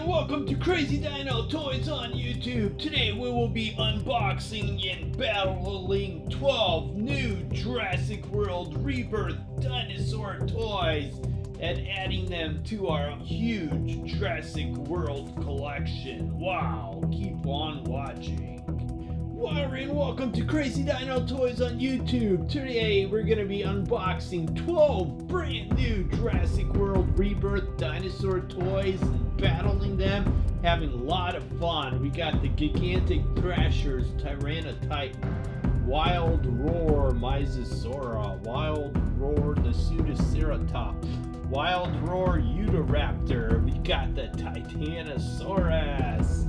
and welcome to Crazy Dino Toys on YouTube. Today we will be unboxing and battling 12 new Jurassic World Rebirth Dinosaur toys and adding them to our huge Jurassic World Collection. Wow, keep on watching. And welcome to Crazy Dino Toys on YouTube. Today we're going to be unboxing 12 brand new Jurassic World Rebirth Dinosaur toys and battling them, having a lot of fun. We got the gigantic Thrashers, Tyrannotitan, Wild Roar Maiasaura, Wild Roar Nasutoceratops, Wild Roar Utahraptor. We got the Titanosaurus,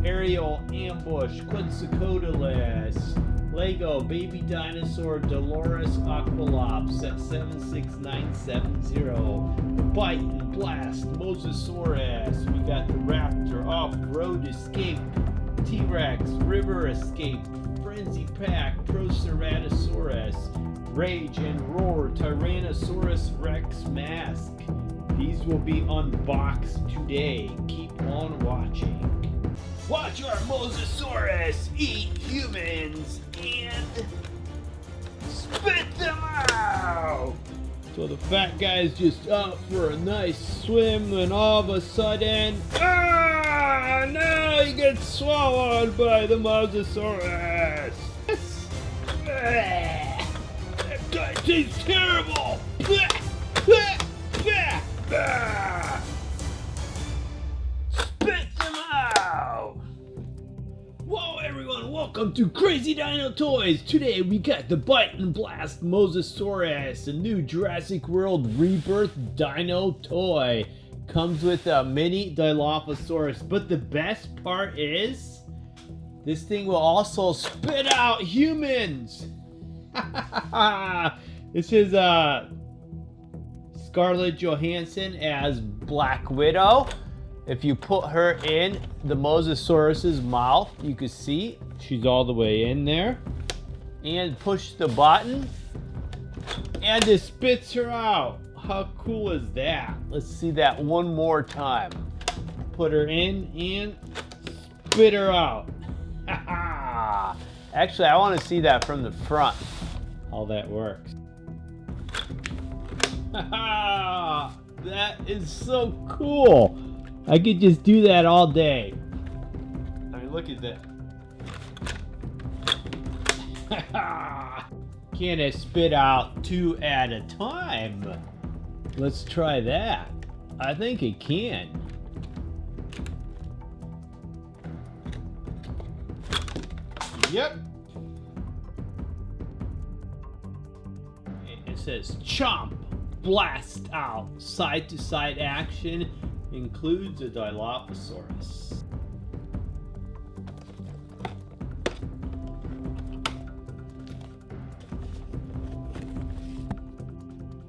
Aerial Ambush Quetzalcoatlus, Lego Baby Dinosaur Dolores Aquilops at 76970, Bite and Blast Mosasaurus. We got the Raptor Off-Road Escape, T.rex River Escape, Frenzy Pack Proceratosaurus, Rage and Roar Tyrannosaurus Rex Mask. These will be unboxed today. Keep on watching. Watch our Mosasaurus eat humans and spit them out! So the fat guy's just out for a nice swim and all of a sudden, no, he gets swallowed by the Mosasaurus! That guy tastes terrible! Spit them out! Whoa everyone, welcome to Crazy Dino Toys! Today we got the Bite and Blast Mosasaurus, a new Jurassic World Rebirth Dino toy. Comes with a mini Dilophosaurus, but the best part is, this thing will also spit out humans! This is Scarlett Johansson as Black Widow. If you put her in the Mosasaurus's mouth, you can see she's all the way in there. And push the button, and it spits her out. How cool is that? Let's see that one more time. Put her in and spit her out. Actually, I want to see that from the front, how that works. That is so cool. I could just do that all day. I mean, look at that. Can it spit out 2 at a time? Let's try that. I think it can. Yep. It says chomp, blast out, side to side action. Includes a Dilophosaurus.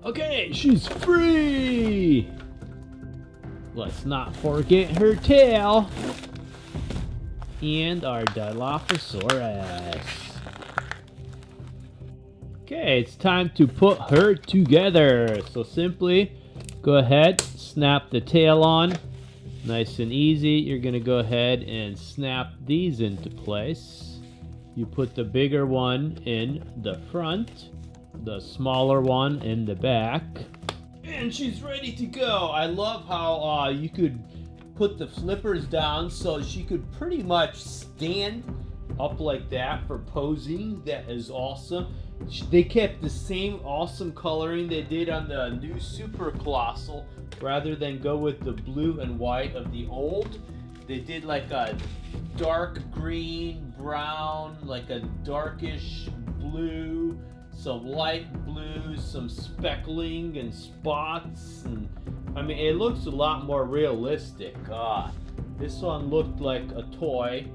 Okay, she's free! Let's not forget her tail. And our Dilophosaurus. Okay, it's time to put her together. So simply go ahead, snap the tail on. Nice and easy. You're going to go ahead and snap these into place. You put the bigger one in the front, the smaller one in the back. And she's ready to go. I love how you could put the flippers down so she could pretty much stand up like that for posing. That is awesome. They kept the same awesome coloring they did on the new Super Colossal. Rather than go with the blue and white of the old, they did like a dark green, brown, like a darkish blue, some light blue, some speckling and spots. And I mean, it looks a lot more realistic. This one looked like a toy.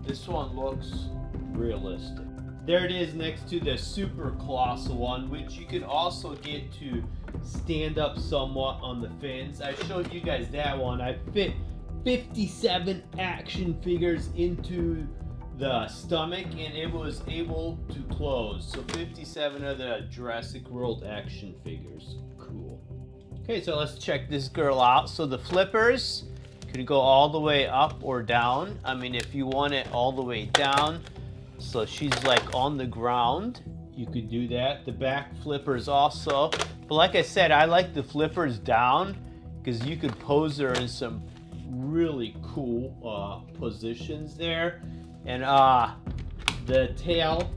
This one looks realistic. There it is next to the Super Colossal one, which you can also get to stand up somewhat on the fins. I showed you guys that one. I fit 57 action figures into the stomach and it was able to close. So 57 of the Jurassic World action figures. Cool. Okay, so let's check this girl out. So the flippers can go all the way up or down. I mean, if you want it all the way down, so she's like on the ground, you could do that. The back flippers also. But like I said, I like the flippers down because you could pose her in some really cool positions there. And the tail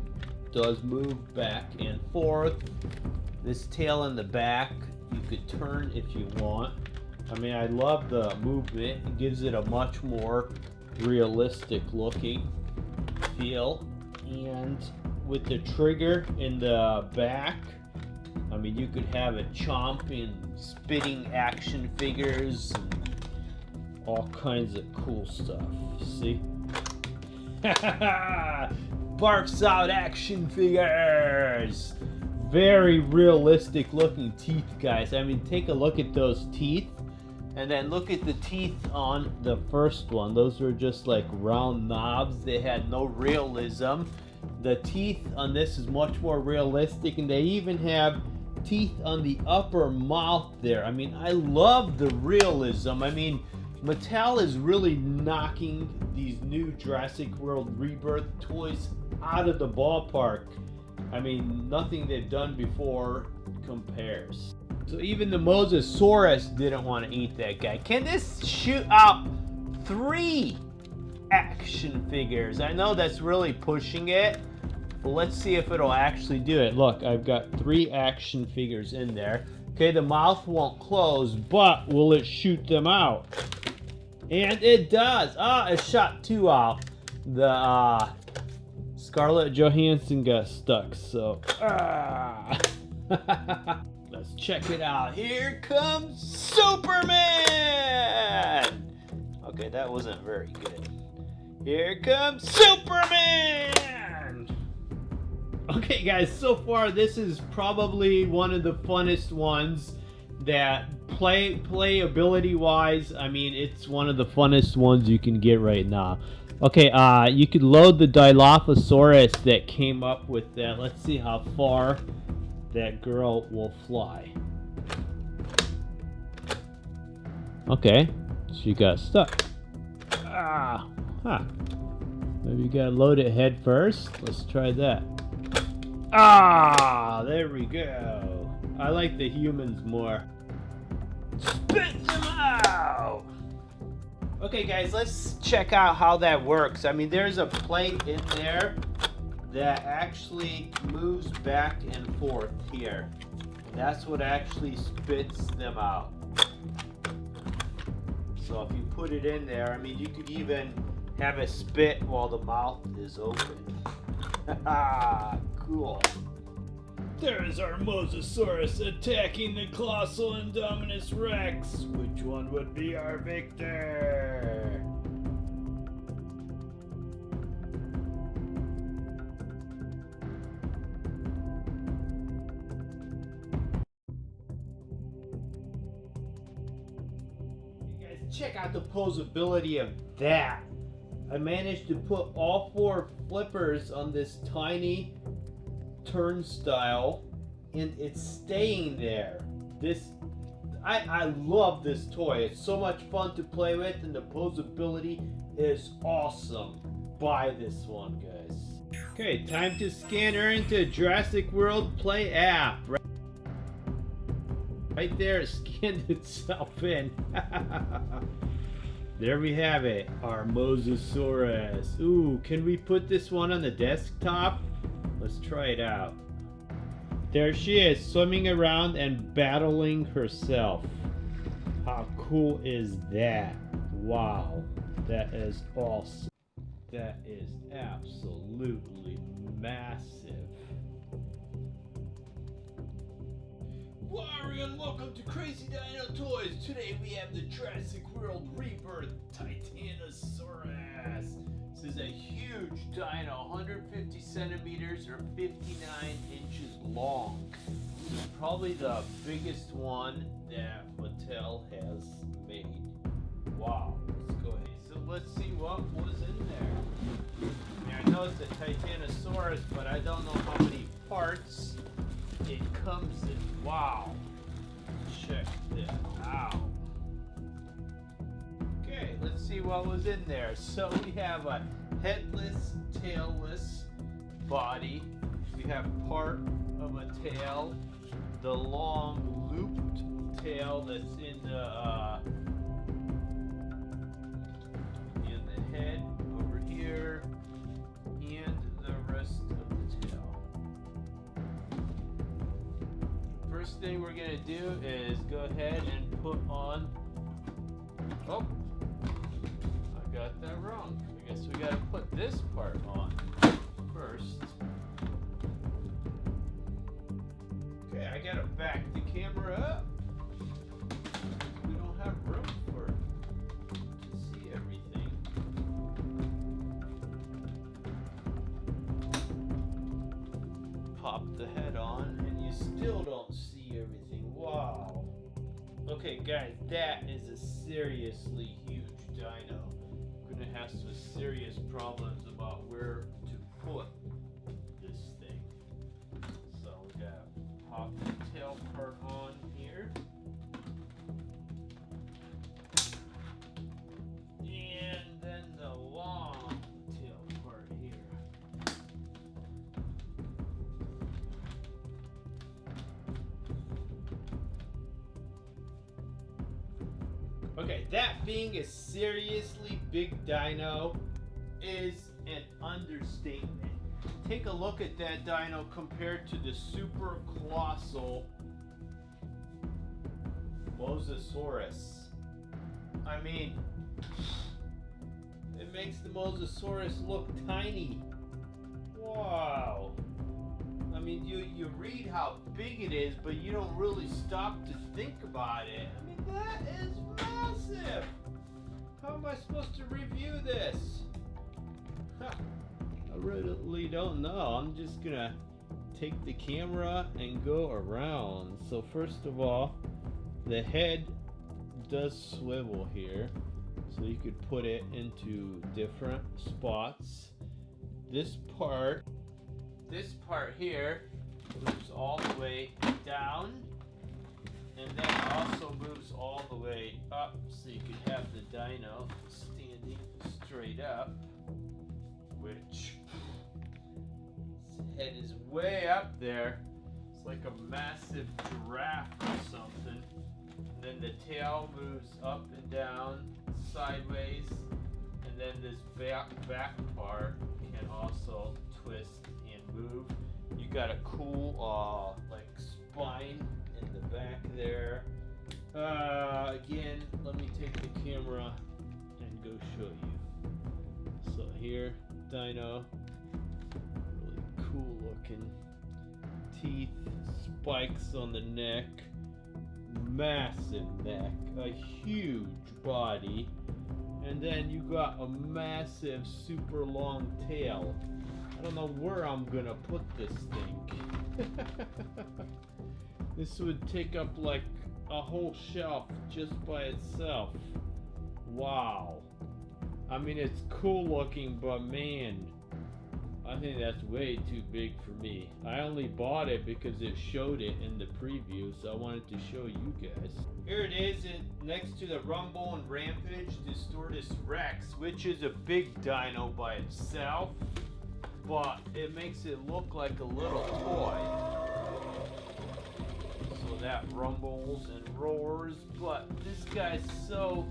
does move back and forth. This tail in the back, you could turn if you want. I mean, I love the movement. It gives it a much more realistic looking feel. And with the trigger in the back, I mean, you could have it chomping, spitting action figures, and all kinds of cool stuff. See? Barfs out action figures! Very realistic looking teeth, guys. I mean, take a look at those teeth. And then look at the teeth on the first one. Those were just like round knobs. They had no realism. The teeth on this is much more realistic, and they even have teeth on the upper mouth there. I mean, I love the realism. I mean, Mattel is really knocking these new Jurassic World Rebirth toys out of the ballpark. I mean, nothing they've done before compares. So even the Mosasaurus didn't want to eat that guy. Can this shoot out 3 action figures? I know that's really pushing it, but let's see if it'll actually do it. Look, I've got 3 action figures in there. Okay, the mouth won't close, but will it shoot them out? And it does. It shot 2 out. The Scarlett Johansson got stuck, so let's check it out. Here comes Superman! Okay, that wasn't very good. Here comes Superman! Okay, guys, so far this is probably one of the funnest ones that playability-wise, I mean, it's one of the funnest ones you can get right now. Okay, you could load the Dilophosaurus that came up with that. Let's see how far that girl will fly. Okay, she got stuck. Maybe you gotta load it head first. Let's try that. There we go. I like the humans more. Spit them out! Okay, guys, let's check out how that works. I mean, there's a plate in there that actually moves back and forth here. That's what actually spits them out. So if you put it in there, I mean, you could even have it spit while the mouth is open. Cool. There's our Mosasaurus attacking the colossal Indominus Rex. Which one would be our victor? You guys, check out the posability of that. I managed to put all 4 flippers on this tiny turnstile, and it's staying there. I love this toy. It's so much fun to play with, and the posability is awesome. Buy this one, guys. Okay, time to scan her into Jurassic World Play app. Right there, it scanned itself in. There we have it, our Mosasaurus. Ooh, can we put this one on the desktop? Let's try it out. There she is, swimming around and battling herself. How cool is that? Wow, that is awesome. That is absolutely massive. Warrior, and welcome to Crazy Dino Toys. Today we have the Jurassic World Rebirth Titanosaurus. This is a huge dino, 150 centimeters or 59 inches long. This is probably the biggest one that Mattel has made. Wow, let's go ahead. So let's see what was in there. Now, I know it's a Titanosaurus, but I don't know how many parts it comes in. Wow. Check this out. Okay. right, let's see what was in there. So we have a headless, tailless body. We have part of a tail, the long looped tail that's in the head over here, and the rest of the tail. First thing we're gonna do is go ahead and put on. Oh, I got that wrong. I guess we gotta put this part on first. Okay, I gotta back the camera up. We don't have room to see everything. Pop the head on and you still don't see everything. Wow. Okay guys, that is a seriously huge dino. We're gonna have some serious problems about where to put this thing. So we gotta pop the tail part on here. And then the long tail part here. Okay, that being a seriously big dino is an understatement. Take a look at that dino compared to the super colossal Mosasaurus. I mean, it makes the Mosasaurus look tiny. Wow. I mean, you read how big it is, but you don't really stop to think about it. I mean, that is massive. How am I supposed to review this? Huh. I really don't know. I'm just gonna take the camera and go around. So first of all, the head does swivel here, so you could put it into different spots. This part here moves all the way down, and then also moves all the way up, so you could have the dino standing straight up, which his head is way up there. It's like a massive giraffe or something. And then the tail moves up and down, sideways, and then this back part can also twist and move. You got a cool like spine in the back there. Again, let me take the camera and go show you. So here, dino, really cool looking teeth, spikes on the neck, massive neck, a huge body, and then you got a massive super long tail. I don't know where I'm gonna put this thing. This would take up like a whole shelf just by itself. Wow. I mean, it's cool looking, but man, I think that's way too big for me. I only bought it because it showed it in the preview, so I wanted to show you guys. Here it is next to the Rumble and Rampage Dinosaurus Rex, which is a big dino by itself, but it makes it look like a little toy. So that rumbles and roars, but this guy's so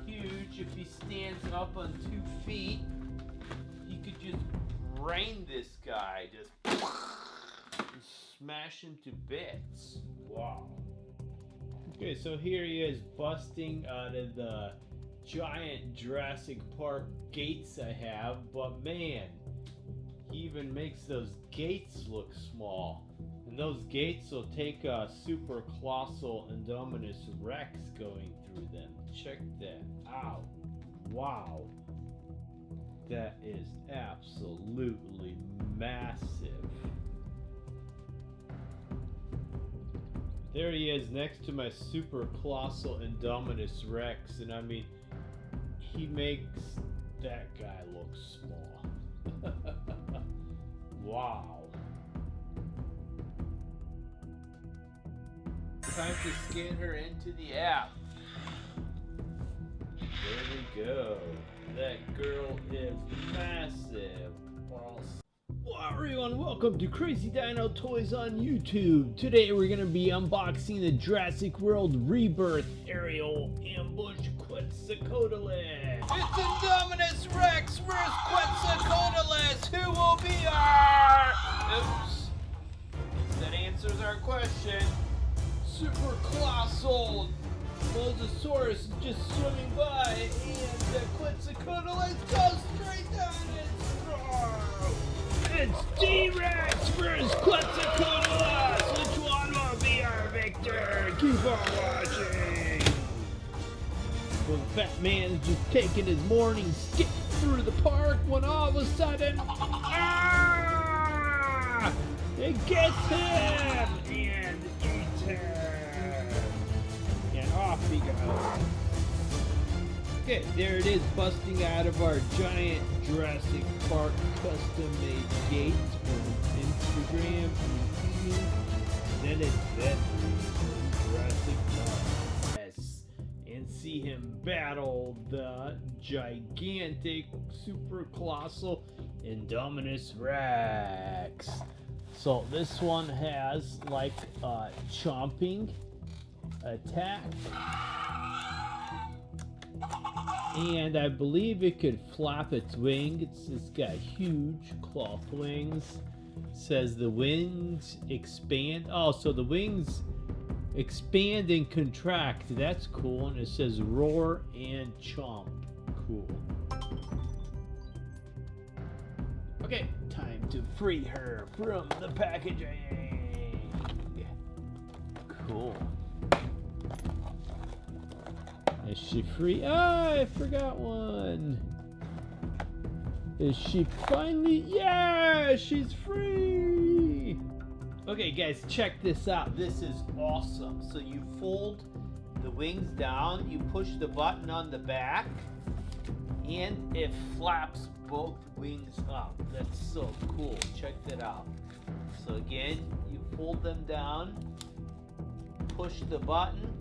huge. If he stands up on 2 feet, he could just brain this guy, just smash him to bits. Wow. Okay, so here he is busting out of the giant Jurassic Park gates I have, but man, he even makes those gates look small. And those gates will take a super colossal Indominus Rex going through them. Check that out. Wow. That is absolutely massive. There he is next to my super colossal Indominus Rex, and I mean, he makes that guy look small. Wow. Time to scan her into the app. There we go. That girl is massive. Well, everyone, welcome to Crazy Dino Toys on YouTube. Today we're going to be unboxing the Jurassic World Rebirth Aerial Ambush Quetzalcoatlus. It's Indominus Rex vs. Quetzalcoatlus. Who will be our... Oops. That answers our question. Super colossal Mosasaurus is just swimming by, and the Quetzalcoatlus goes straight down its throat. It's T.rex vs. Quetzalcoatlus. Which one will be our victor? Keep on watching. Well, the fat man is just taking his morning skip through the park when all of a sudden, it gets him and eats him. And off he goes. Okay, there it is, busting out of our giant Jurassic Park custom-made gates from Instagram and then it's bedroom from Jurassic Park. Yes, and see him battle the gigantic, super colossal Indominus Rex. So this one has like a chomping attack. And I believe it could flap its wing. It's got huge cloth wings. It says the wings expand. Oh, so the wings expand and contract. That's cool. And it says roar and chomp. Cool. Okay, time to free her from the packaging. Cool. Is she free? Ah, I forgot one. Is she finally? Yeah, she's free. Okay, guys, check this out. This is awesome. So you fold the wings down, you push the button on the back, and it flaps both wings up. That's so cool. Check that out. So again, you fold them down, push the button,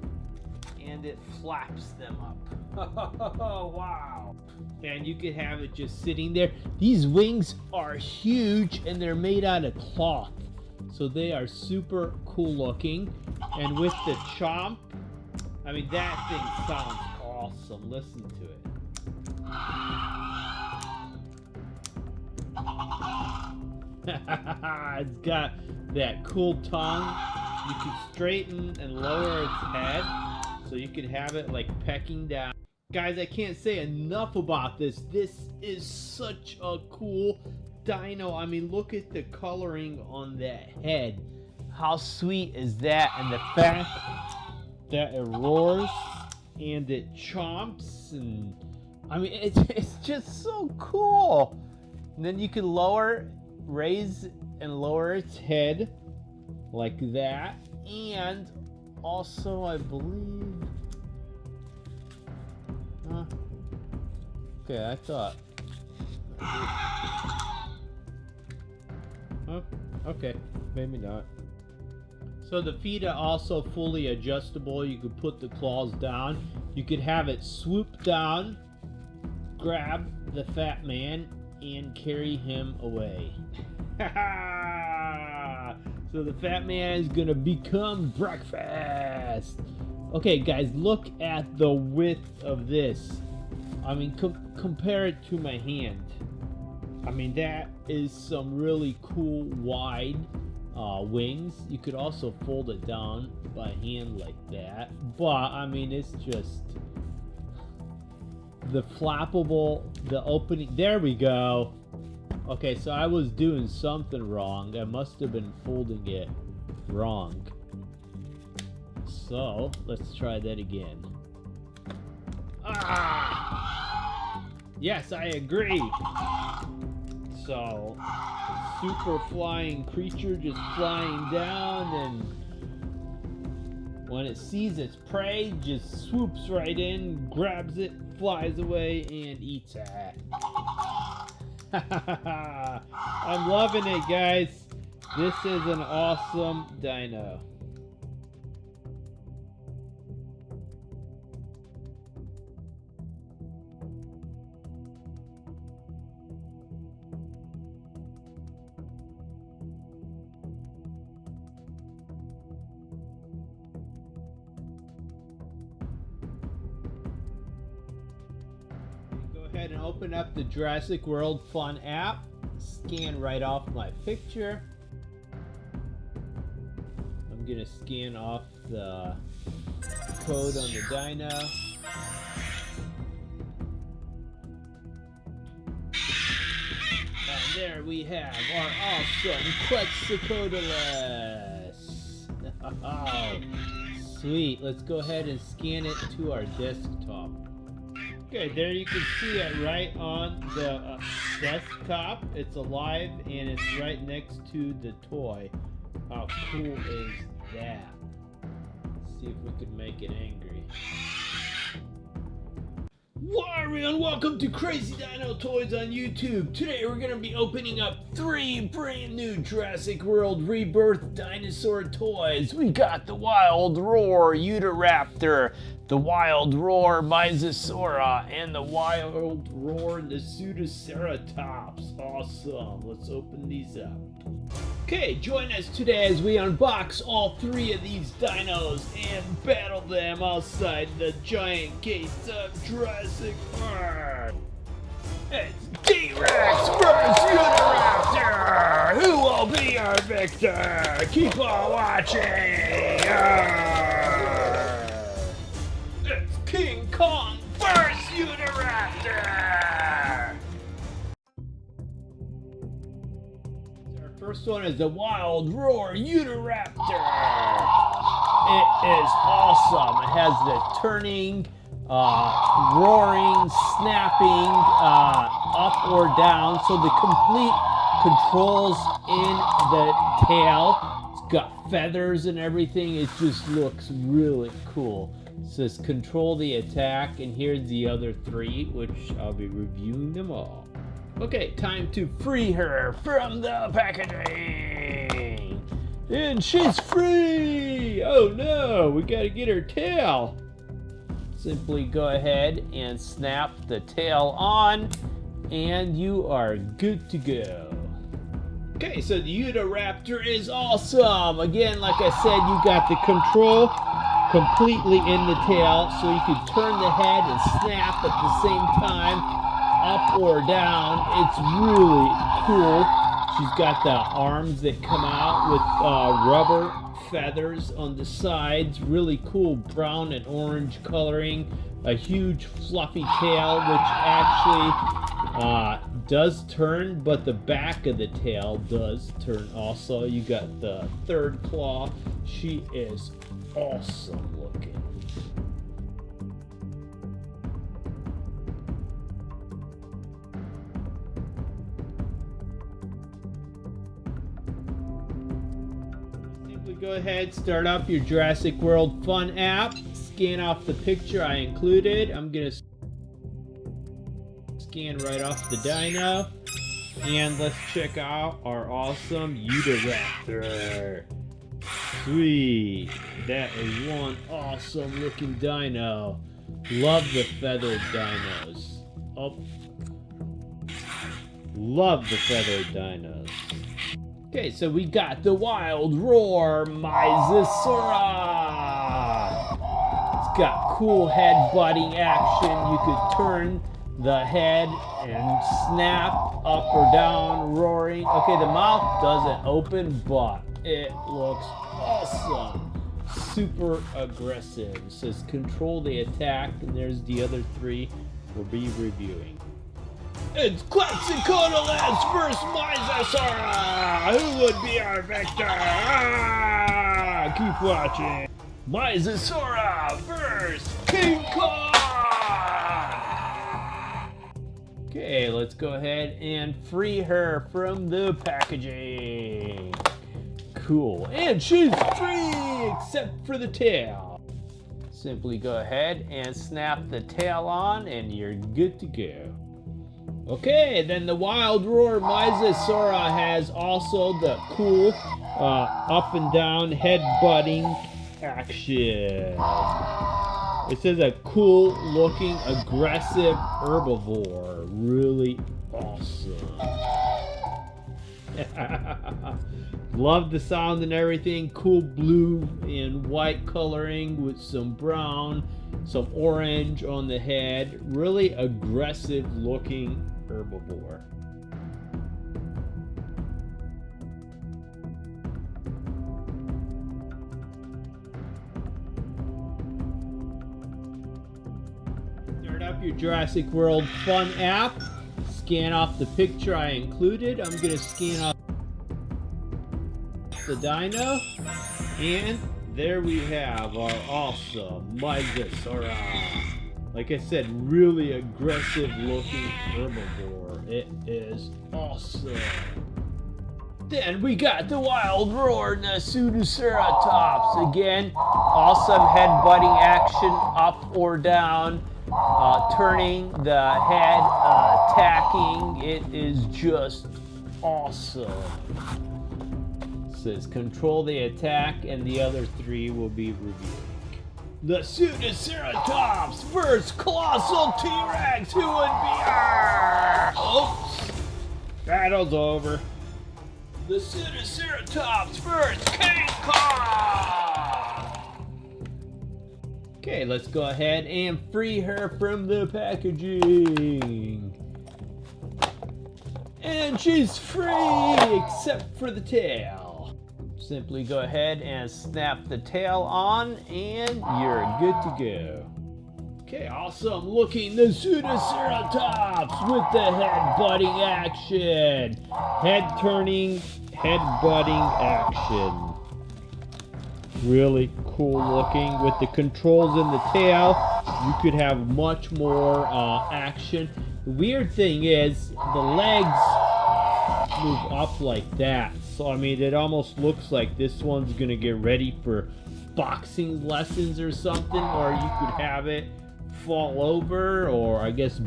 and it flaps them up. Wow. And you could have it just sitting there. These wings are huge and they're made out of cloth. So they are super cool looking. And with the chomp, I mean, that thing sounds awesome. Listen to it. It's got that cool tongue. You can straighten and lower its head. So you can have it like pecking down. Guys, I can't say enough about this. This is such a cool dino. I mean, look at the coloring on that head. How sweet is that? And the fact that it roars and it chomps. And I mean, it's just so cool. And then you can raise and lower its head like that. And also, I believe... Okay, I thought... Oh, okay, maybe not. So the feet are also fully adjustable. You could put the claws down. You could have it swoop down, grab the fat man, and carry him away. So the fat man is gonna become breakfast. Okay, guys, look at the width of this. I mean, compare it to my hand. I mean, that is some really cool wide wings. You could also fold it down by hand like that. But, I mean, it's just the flappable, the opening. There we go. Okay, so I was doing something wrong. I must have been folding it wrong. So, let's try that again. Ah! Yes, I agree. So, super flying creature just flying down, and when it sees its prey, just swoops right in, grabs it, flies away, and eats it. I'm loving it, guys. This is an awesome dino. ahead and open up the Jurassic World Fun app. Scan right off my picture. I'm gonna scan off the code on the dino. And there we have our awesome Quetzalcoatlus. Oh, sweet. Let's go ahead and scan it to our desktop. Okay, there you can see it right on the desktop. It's alive and it's right next to the toy. How cool is that? Let's see if we can make it angry. Why, everyone, welcome to Crazy Dino Toys on YouTube. Today we're going to be opening up 3 brand new Jurassic World Rebirth Dinosaur toys. We got the Wild Roar Utahraptor, the Wild Roar Maiasaura, and the Wild Roar Nasutoceratops. Awesome. Let's open these up. Okay, join us today as we unbox all 3 of these dinos and battle them outside the giant gates of Jurassic World. It's T.rex vs. Utahraptor! Who will be our victor? Keep on watching! It's King Kong vs. Utahraptor! First one is the Wild Roar Utahraptor. It is awesome. It has the turning, roaring, snapping, up or down. So the complete controls in the tail. It's got feathers and everything. It just looks really cool. It says control the attack, and here's the other 3, which I'll be reviewing them all. Okay, time to free her from the packaging. And she's free! Oh no, we gotta get her tail. Simply go ahead and snap the tail on, and you are good to go. Okay, so the Utahraptor is awesome. Again, like I said, you got the control completely in the tail, so you can turn the head and snap at the same time. Up or down. It's really cool. She's got the arms that come out with rubber feathers on the sides. Really cool brown and orange coloring. A huge fluffy tail, which actually does turn, but the back of the tail does turn also. You got the 3rd claw. She is awesome looking. Go ahead, start up your Jurassic World Fun app, scan off the picture I included. I'm gonna scan right off the dino, and let's check out our awesome Utahraptor. Sweet, that is one awesome looking dino. Love the feathered dinos. Oh, love the feathered dinos. Okay, so we got the Wild Roar Maiasaura. It's got cool head butting action. You could turn the head and snap up or down, roaring. Okay, the mouth doesn't open, but it looks awesome. Super aggressive. It says control the attack, and there's the other 3 we'll be reviewing. It's Quetzalcoatlus vs. Maiasaura! Who would be our victor? Keep watching. Maiasaura vs. King Kong! Okay, let's go ahead and free her from the packaging. Cool. And she's free, except for the tail. Simply go ahead and snap the tail on, and you're good to go. Okay, then the Wild Roar Maiasaura has also the cool up and down head butting action. It says a cool looking aggressive herbivore. Really awesome. Love the sound and everything. Cool blue and white coloring with some brown, some orange on the head. Really aggressive looking herbivore. Start up your Jurassic World Fun app. Scan off the picture I included. I'm going to scan off the dino. And there we have our awesome Maiasaura. Like I said, really aggressive looking herbivore. It is awesome. Then we got the wild roar Nasutoceratops. Again, awesome head-butting action up or down. Turning the head, attacking. It is just awesome. It says control the attack, and the other three will be reviewed. The Nasutoceratops versus colossal T.rex. Who would be? Oops. Battle's over. The Nasutoceratops versus King Kong. Okay, let's go ahead and free her from the packaging. And she's free, except for the tail. Simply go ahead and snap the tail on, and you're good to go. Okay, awesome looking Nasutoceratops with the head-butting action. Head-turning, head-butting action. Really cool looking. With the controls in the tail, you could have much more action. The weird thing is the legs move up like that, so I mean it almost looks like this one's gonna get ready for boxing lessons or something, or you could have it fall over, or I guess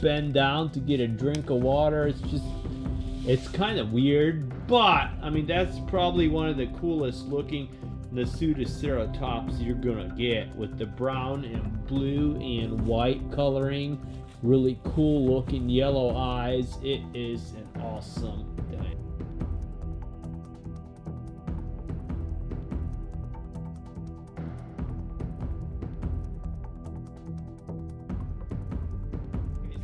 bend down to get a drink of water. It's kind of weird, but I mean that's probably one of the coolest looking Nasutoceratops you're gonna get, with the brown and blue and white coloring. Really cool looking yellow eyes. It is an awesome thing.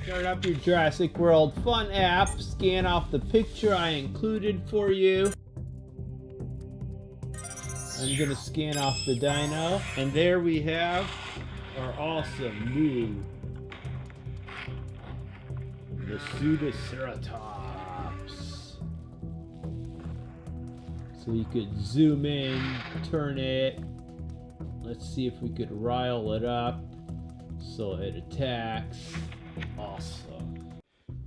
Start up your Jurassic World Fun app. Scan off the picture I included for you. I'm gonna scan off the dino, and there we have our awesome new Nasutoceratops. So you could zoom in, turn it. Let's see if we could rile it up so it attacks. Awesome.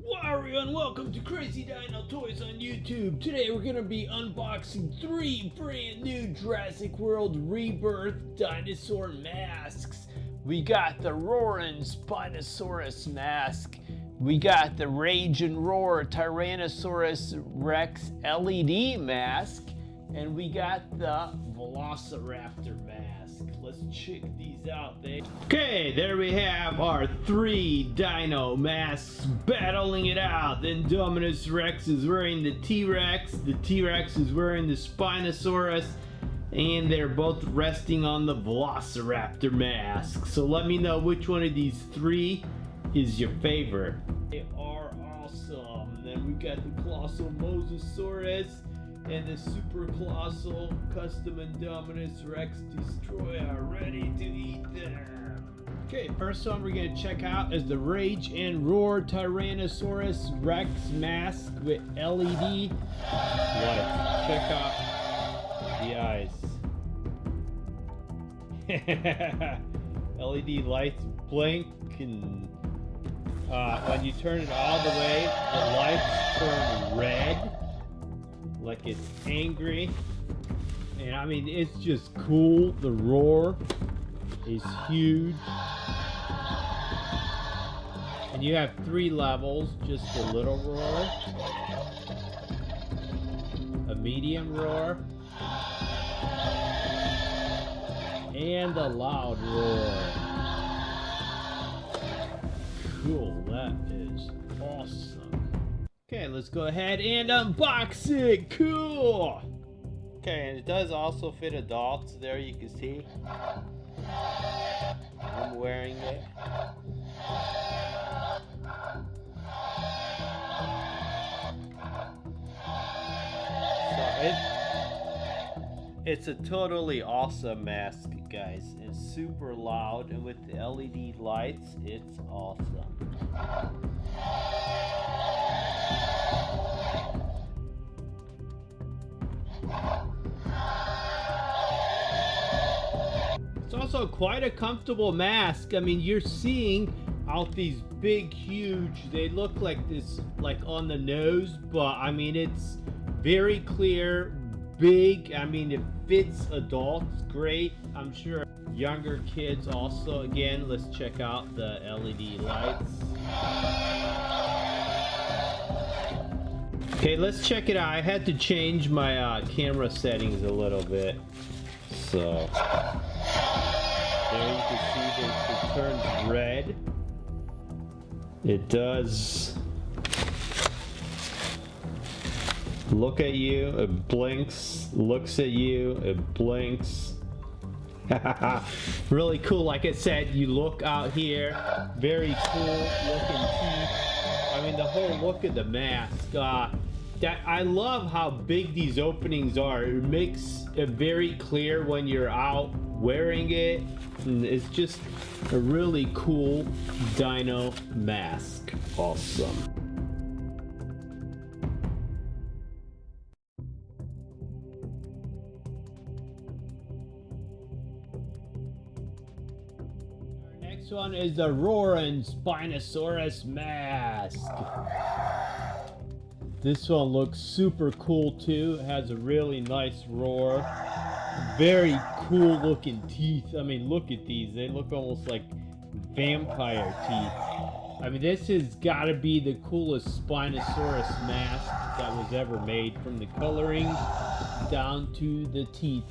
Wario, and welcome to Crazy Dino Toys on YouTube. Today we're going to be unboxing 3 brand new Jurassic World Rebirth Dinosaur masks. We got the Roaring Spinosaurus mask. We got the Rage and Roar Tyrannosaurus Rex LED mask. And we got the Velociraptor mask. Let's check these out, babe. Okay, there we have our 3 dino masks battling it out. The Indominus Rex is wearing the T.rex. The T.rex is wearing the Spinosaurus. And they're both resting on the Velociraptor mask. So let me know which one of these 3 is your favorite. They are awesome. Then we got the Colossal Mosasaurus and the Super Colossal Custom Indominus Rex Destroyer, ready to eat them. Okay, first one we're going to check out is the Rage and Roar Tyrannosaurus Rex mask with LED lights. Check out the eyes. LED lights blink, and when you turn it all the way, the lights turn red, like it's angry. And I mean, it's just cool. The roar is huge. And you have 3 levels: just a little roar, a medium roar, and a loud roar. Cool, that is awesome. Okay, let's go ahead and unbox it. Cool. Okay, and it does also fit adults. There you can see. I'm wearing it. So it's a totally awesome mask, guys. It's super loud, and with the LED lights, it's awesome. It's also quite a comfortable mask. I mean, you're seeing out these big, huge, they look like this, like on the nose, but I mean, it's very clear, big. I mean, it fits adults great. I'm sure younger kids also. Again, let's check out the LED lights. Okay, let's check it out. I had to change my camera settings a little bit. So there you can see that it turns red. It does look at you, it blinks, looks at you, it blinks. Really cool. Like I said, you look out here, very cool looking teeth. I mean, the whole look of the mask. I love how big these openings are. It makes it very clear when you're out wearing it. And it's just a really cool dino mask. Awesome. Next one is the roaring Spinosaurus mask. This one looks super cool too. It has a really nice roar. Very cool looking teeth. I mean, look at these. They look almost like vampire teeth. I mean, this has got to be the coolest Spinosaurus mask that was ever made, from the coloring down to the teeth.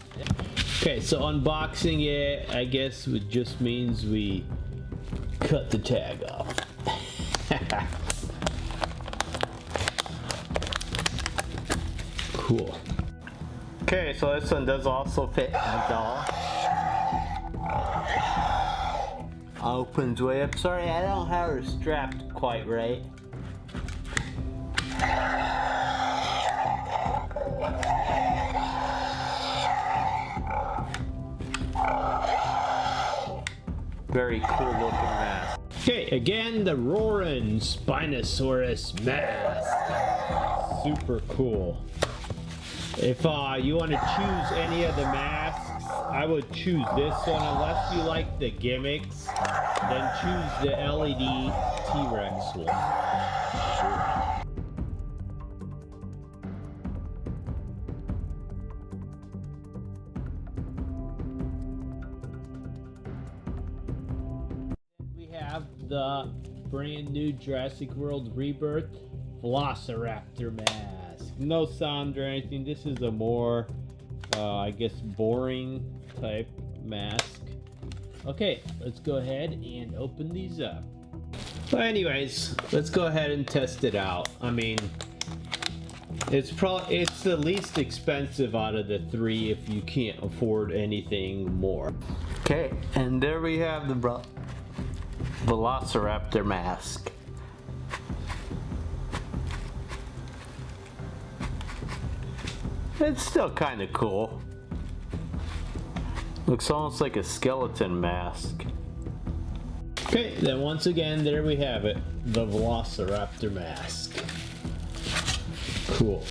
Okay, so unboxing it, I guess it just means we cut the tag off. Cool. Okay, so this one does also fit a doll. Opens way up. Sorry, I don't have her strapped quite right. Very cool looking mask. Okay, again, the roaring Spinosaurus mask. Super cool. If you want to choose any of the masks, I would choose this one. Unless you like the gimmicks, then choose the LED T.rex one. We have the brand new Jurassic World Rebirth Velociraptor mask. No sound or anything. This is a more, I guess, boring type mask. Okay, let's go ahead and open these up. Well, anyways, let's go ahead and test it out. I mean, it's the least expensive out of the three if you can't afford anything more. Okay, and there we have the Velociraptor mask. It's still kind of cool. Looks almost like a skeleton mask. Okay, then once again, there we have it. The Velociraptor mask. Cool.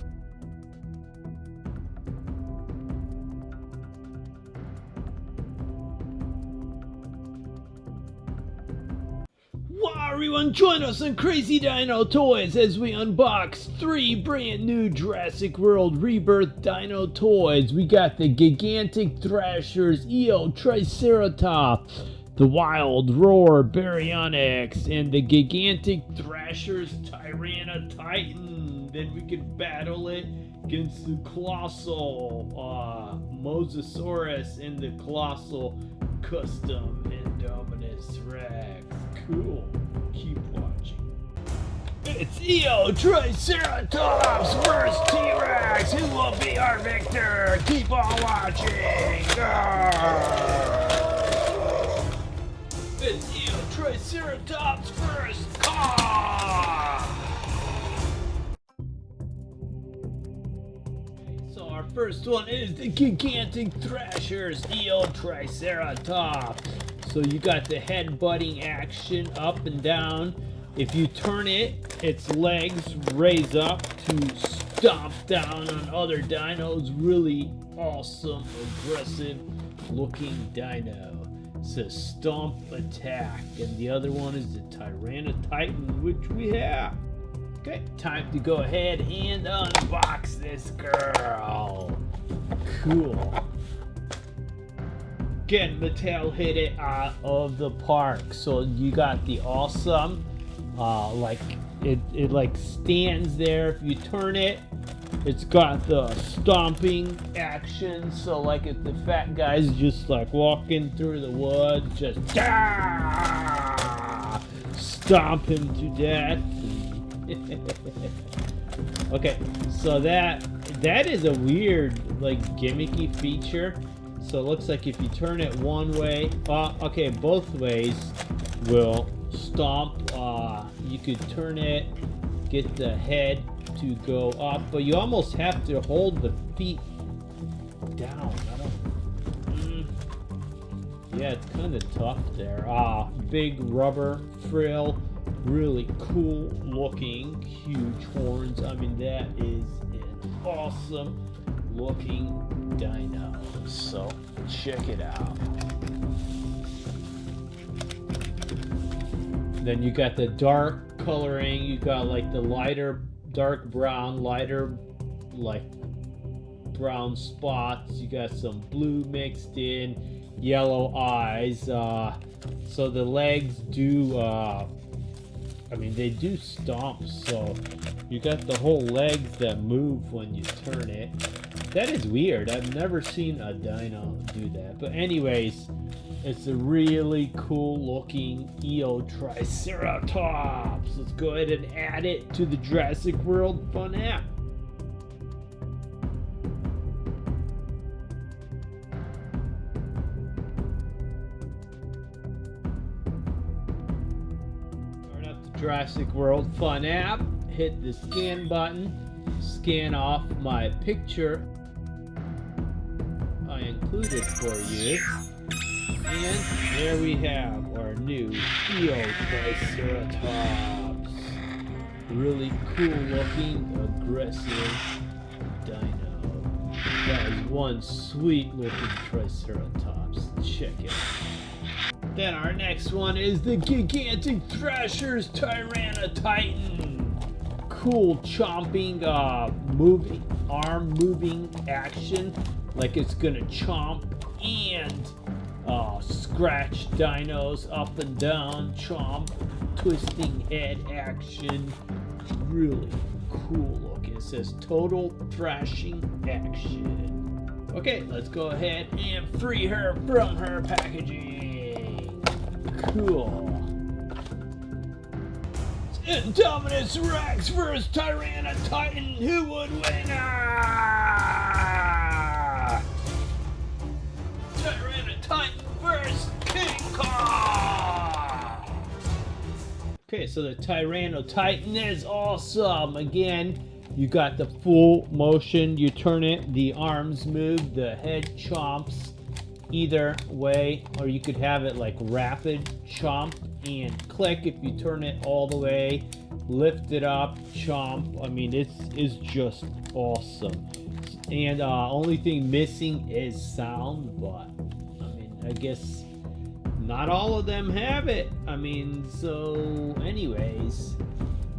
Wow, everyone, join us on Crazy Dino Toys as we unbox 3 brand new Jurassic World Rebirth Dino toys. We got the gigantic Thrashers Triceratops, the Wild Roar Baryonyx, and the gigantic Thrashers Tyrannotitan. Then we can battle it against the colossal Mosasaurus and the colossal custom Indominus Rex. Cool. Keep watching. It's Triceratops versus T.rex. Who will be our victor? Keep on watching. It's Triceratops versus So our first one is the gigantic Thrashers, Triceratops. So you got the head-butting action up and down. If you turn it, its legs raise up to stomp down on other dinos. Really awesome, aggressive looking dino. It says stomp attack. And the other one is the Tyrannotitan, which we have. Okay, time to go ahead and unbox this girl. Cool. Again, Mattel hit it out of the park. So you got the awesome, like it like stands there. If you turn it, it's got the stomping action. So like if the fat guy's just like walking through the woods, just stomp him to death. Okay, so that is a weird like gimmicky feature. So it looks like if you turn it one way, okay, both ways will stomp. You could turn it, get the head to go up, but you almost have to hold the feet down. Yeah, it's kind of tough there. Big rubber frill, really cool looking, huge horns. I mean, that is an awesome looking dino. So check it out. Then you got the dark coloring. You got like the lighter dark brown, lighter like brown spots. You got some blue mixed in, yellow eyes. So the legs do I mean, they do stomp, so you got the whole legs that move when you turn it. That is weird. I've never seen a dino do that. But anyways, it's a really cool looking Triceratops. Let's go ahead and add it to the Jurassic World Fun app. Start up the Jurassic World Fun app. Hit the scan button. Scan off my picture I included for you, and there we have our new Triceratops. Really cool looking, aggressive dino. That is one sweet looking Triceratops. Check it out. Then our next one is the gigantic Thrashers Tyrannotitan. Cool chomping, arm moving action, like it's gonna chomp and scratch dinos up and down, chomp, twisting head action. Really cool look. It says total thrashing action. Okay, let's go ahead and free her from her packaging. Cool. Indominus Rex versus Tyrannotitan. Who would win? Tyrannotitan versus King Kong. Okay, so the Tyrannotitan is awesome. Again, you got the full motion. You turn it, the arms move, the head chomps either way, or you could have it like rapid chomp and click if you turn it all the way, lift it up, chomp. I mean, it's just awesome. And only thing missing is sound, but I mean, I guess not all of them have it. I mean, so anyways,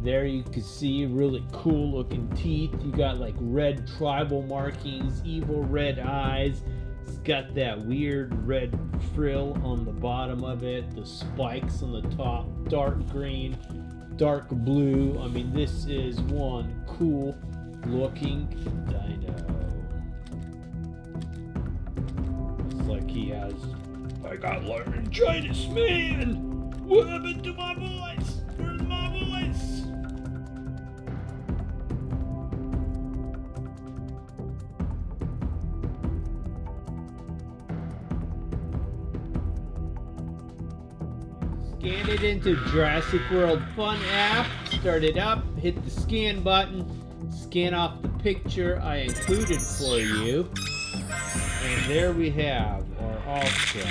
there you can see really cool looking teeth. You got like red tribal markings, evil red eyes. It's got that weird red frill on the bottom of it, the spikes on the top, dark green, dark blue. I mean, this is one cool looking dino. It's like he has, I got laryngitis, man! What happened to my voice? Where's my voice? Scan it into Jurassic World Fun app. Start it up. Hit the scan button. Scan off the picture I included for you. And there we have our awesome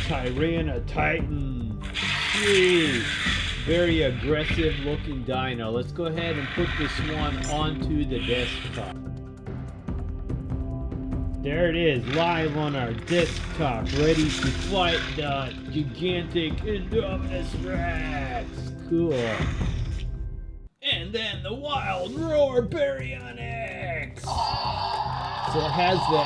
Tyrannotitan. Sweet. Very aggressive looking dino. Let's go ahead and put this one onto the desktop. There it is, live on our desktop, ready to fight the gigantic Indominus Rex. Cool. And then the wild roar Baryonyx. So it has the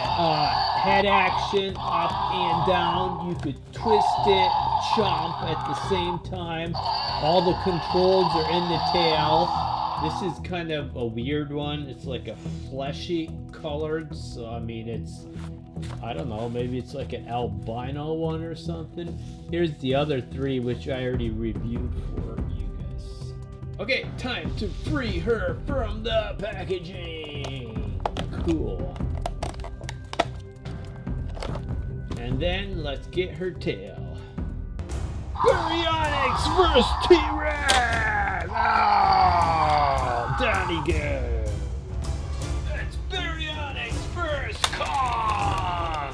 head action up and down. You could twist it, chomp at the same time. All the controls are in the tail. This is kind of a weird one. It's like a fleshy colored, so I mean it's, I don't know, maybe it's like an albino one or something. Here's the other three, which I already reviewed for you guys. Okay, time to free her from the packaging. Cool. And then let's get her tail. Baryonyx versus T.rex! Oh, down he goes. It's Baryonyx versus Kong!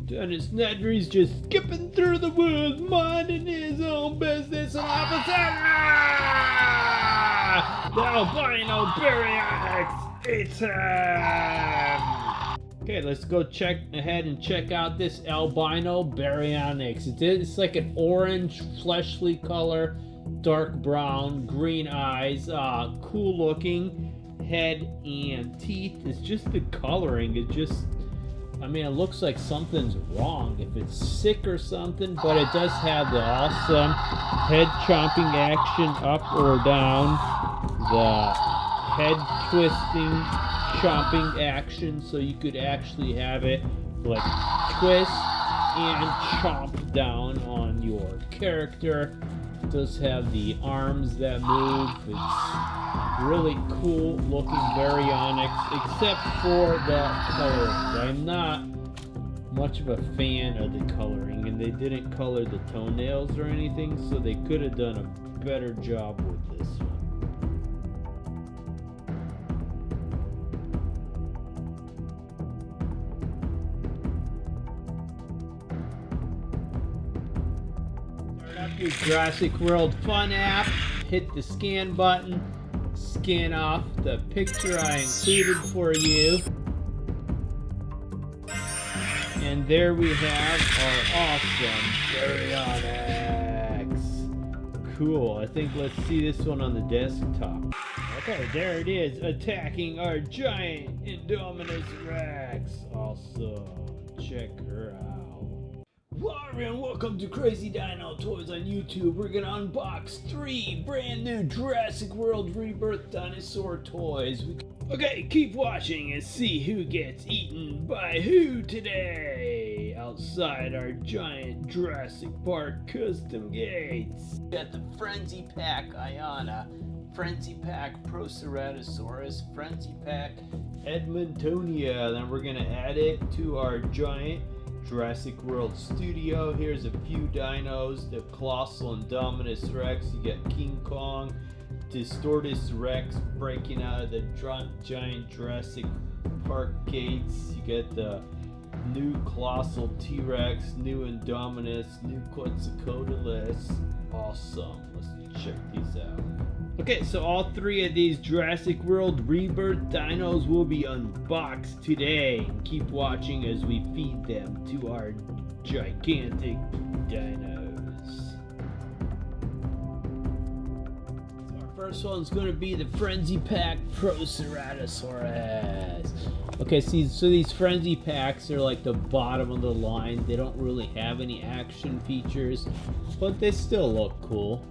Dennis Nedry's just skipping through the woods, minding his own business, and all of a sudden, the albino Baryonyx eats him! Okay, let's go check ahead and check out this albino Baryonyx. It's like an orange, fleshly color, dark brown, green eyes, cool looking head and teeth. It's just the coloring. It just, I mean, it looks like something's wrong, if it's sick or something, but it does have the awesome head chomping action up or down, the head twisting chomping action, so you could actually have it like twist and chomp down on your character. It does have the arms that move. It's really cool looking Baryonyx, except for the coloring. I'm not much of a fan of the coloring, and they didn't color the toenails or anything, so they could have done a better job with this one. Your Jurassic World Fun app, hit the scan button, scan off the picture I included for you, and there we have our awesome Baryonyx. Cool, I think let's see this one on the desktop. Okay, there it is, attacking our giant Indominus Rex. Awesome, check her out. Hi everyone, welcome to Crazy Dino Toys on YouTube. We're gonna unbox 3 brand new Jurassic World Rebirth Dinosaur toys. Okay, keep watching and see who gets eaten by who today. Outside our giant Jurassic Park custom gates. We got the Frenzy Pack Iana, Frenzy Pack Proceratosaurus, Frenzy Pack Edmontonia. Then we're gonna add it to our giant Jurassic World Studio. Here's a few dinos, the colossal Indominus Rex. You got King Kong, Distortus Rex breaking out of the giant Jurassic Park gates. You got the new colossal T.rex, new Indominus, new Quetzalcoatlus. Awesome. Let's check these out. Okay, so all 3 of these Jurassic World Rebirth dinos will be unboxed today. Keep watching as we feed them to our gigantic dinos. So our first one's going to be the Frenzy Pack Proceratosaurus. Okay, see, so these Frenzy Packs are like the bottom of the line. They don't really have any action features, but they still look cool.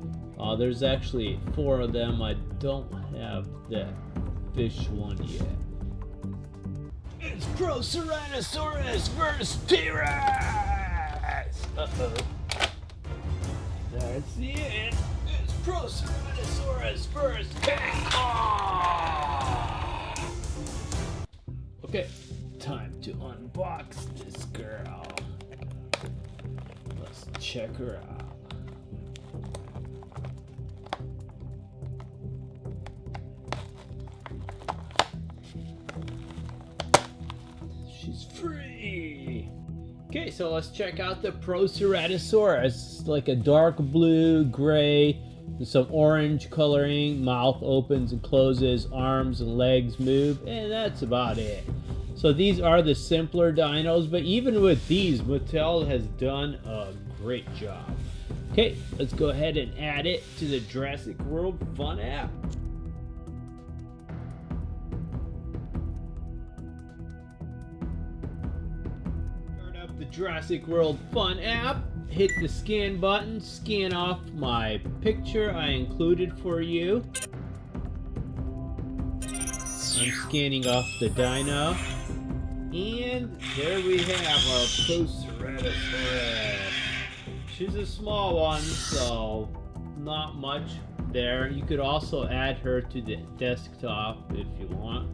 There's actually 4 of them. I don't have that fish one yet. It's Proceratosaurus versus T.rex! Uh-oh. That's the end. It's Proceratosaurus versus King Kong! Okay, time to unbox this girl. Let's check her out. She's free. Okay, so let's check out the Proceratosaurus. It's like a dark blue, gray, with some orange coloring. Mouth opens and closes, arms and legs move, and that's about it. So these are the simpler dinos, but even with these, Mattel has done a great job. Okay, let's go ahead and add it to the Jurassic World Fun app. Start up the Jurassic World Fun app, hit the scan button, scan off my picture I included for you. I'm scanning off the dino. And there we have our Proceratosaurus. She's a small one, so not much there. You could also add her to the desktop if you want.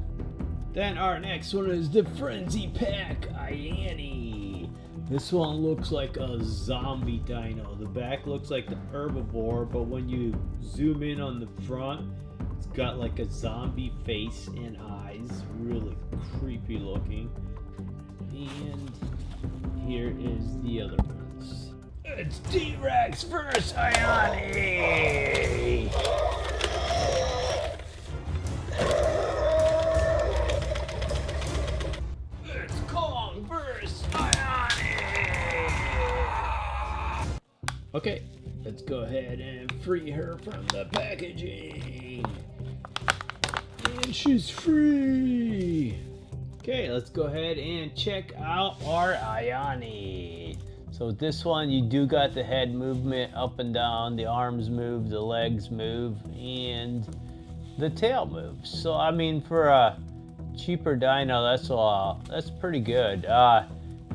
Then our next one is the Frenzy Pack Iani. This one looks like a zombie dino. The back looks like the herbivore, but when you zoom in on the front, it's got like a zombie face and eyes. Really creepy looking. And here is the other ones. It's T.rex vs. Iani! It's Kong vs. Iani! Okay, let's go ahead and free her from the packaging. And she's free! Okay, let's go ahead and check out our Iani. So with this one, you do got the head movement up and down, the arms move, the legs move, and the tail moves. So I mean, for a cheaper dino, that's pretty good.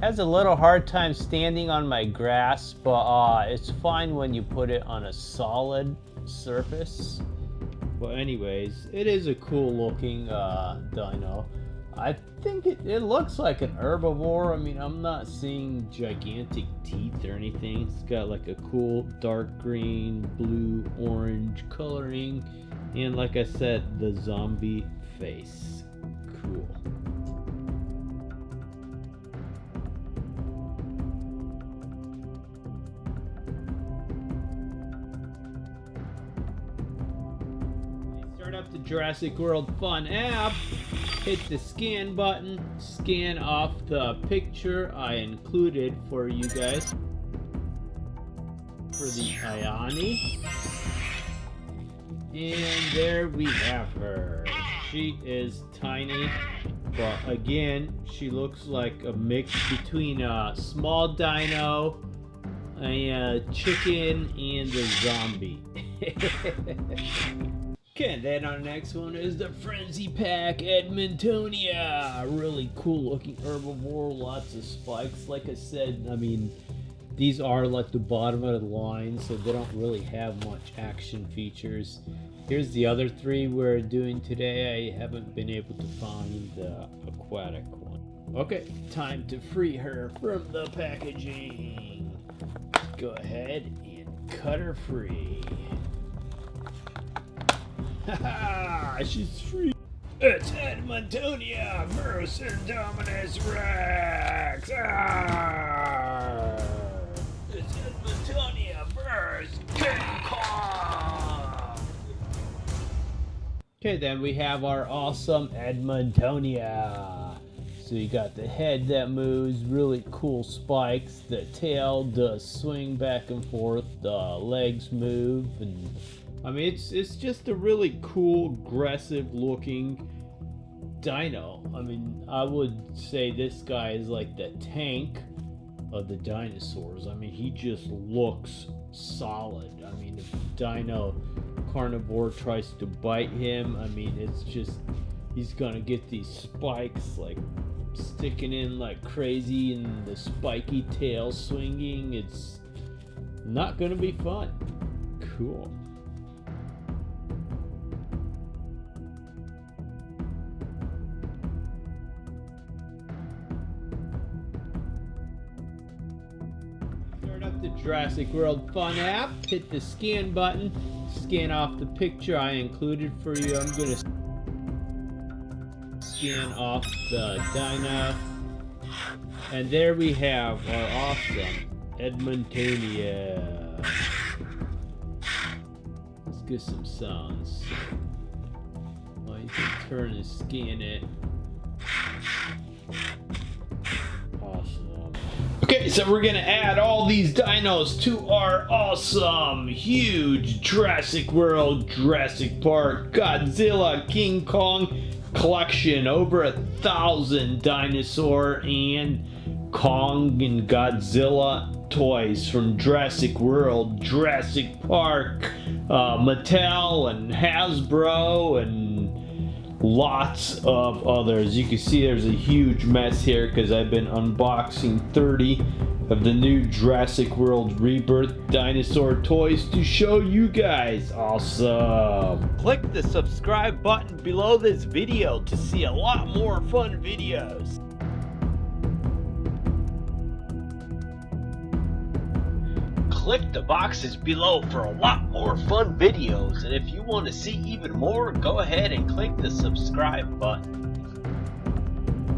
Has a little hard time standing on my grass, but it's fine when you put it on a solid surface. But anyways, it is a cool looking dino. I think it looks like an herbivore. I mean, I'm not seeing gigantic teeth or anything. It's got like a cool dark green, blue, orange coloring. And like I said, the zombie face. Cool. Start up the Jurassic World Fun app. Hit the scan button, scan off the picture I included for you guys for the Iani. And there we have her. She is tiny, but again, she looks like a mix between a small dino, a chicken, and a zombie. Okay, and then our next one is the Frenzy Pack Edmontonia. Really cool looking herbivore, lots of spikes. Like I said, I mean, these are like the bottom of the line, so they don't really have much action features. Here's the other three we're doing today. I haven't been able to find the aquatic one. Okay, time to free her from the packaging. Go ahead and cut her free. Haha, she's free. It's Edmontonia versus Indominus Rex. It's Edmontonia versus King Kong. Okay, then we have our awesome Edmontonia. So you got the head that moves, really cool spikes. The tail does swing back and forth. The legs move, and I mean, it's just a really cool, aggressive looking dino. I mean, I would say this guy is like the tank of the dinosaurs. I mean, he just looks solid. I mean, if a dino carnivore tries to bite him, I mean, it's just, he's gonna get these spikes like sticking in like crazy and the spiky tail swinging. It's not gonna be fun. Cool. The the Jurassic World Fun app. Hit the scan button, scan off the picture I included for you. I'm going to scan off the Dino. And there we have our awesome Edmontonia. Let's get some sounds. Well, you can turn and scan it. Awesome. Okay, so we're gonna add all these dinos to our awesome, huge Jurassic World, Jurassic Park, Godzilla, King Kong collection. Over 1,000 dinosaur and Kong and Godzilla toys from Jurassic World, Jurassic Park, Mattel and Hasbro, and lots of others. You can see there's a huge mess here because I've been unboxing 30 of the new Jurassic World Rebirth Dinosaur toys to show you guys. Awesome! Click the subscribe button below this video to see a lot more fun videos. Click the boxes below for a lot more fun videos, and if you want to see even more, go ahead and click the subscribe button.